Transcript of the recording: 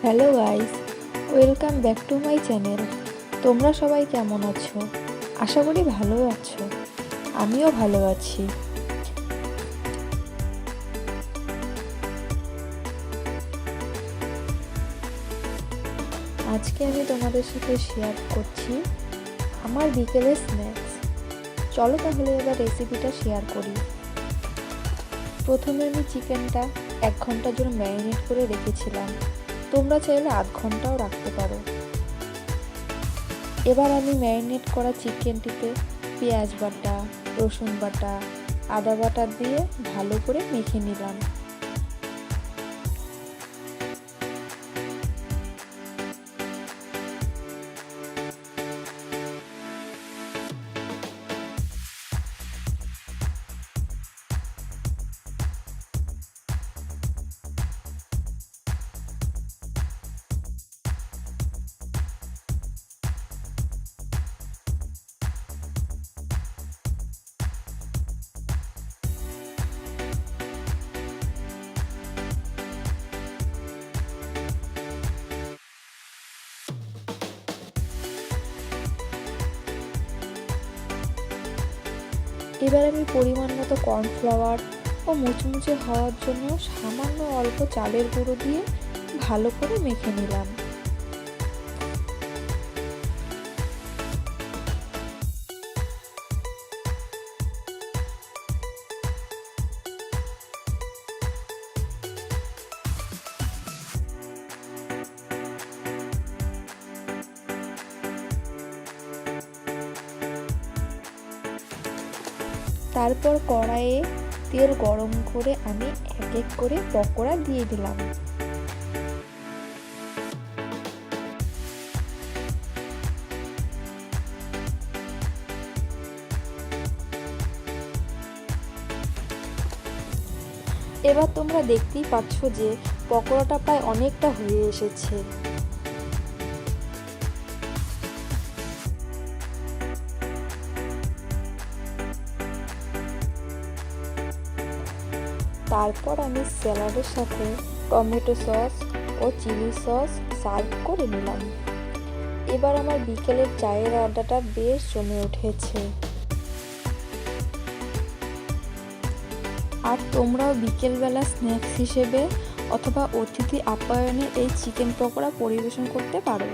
Hello guys, welcome back to my channel. তোমরা সবাই কেমন আছো? আশা করি ভালো আছো। আমিও ভালো আছি। আজকে আমি তোমাদের সাথে শেয়ার করছি আমার বিকেলের স্ন্যাক্স। চলো তাহলে এবার রেসিপিটা শেয়ার করি। প্রথমে আমি চিকেনটা 1 ঘন্টার জন্য ম্যারিনেট করে রেখেছিলাম। তোমরা চাইলে আধ ঘন্টাও রাখতে পারো। এবার আমি ম্যারিনেট করা চিকেনটিতে পেঁয়াজ বাটা, রসুন বাটা, আদা বাটা দিয়ে ভালো করে মেখে নিলাম। এবার আমি পরিমাণ মতো কর্নফ্লাওয়ার ও মুচমুচে হওয়ার জন্য সামান্য অল্প চালের গুঁড়ো দিয়ে ভালো করে মেখে নিলাম। তারপর কড়াইয়ে তেল গরম করে আমি এক এক করে পকোড়া দিয়ে দিলাম। এবার তোমরা দেখতেই পাচ্ছ যে পকোড়াটা প্রায় অনেকটা হয়ে এসেছে। তারপর আমি স্যালাডের সাথে টমেটো সস ও চিলি সস সার্ভ করে নিলাম। এবার আমার বিকেলের চায়ের আড্ডাটা বেশ জমে উঠেছে। আর তোমরাও বিকেলবেলা স্ন্যাক্স হিসেবে অথবা অতিথি আপ্যায়নে এই চিকেন পকোড়া পরিবেশন করতে পারো।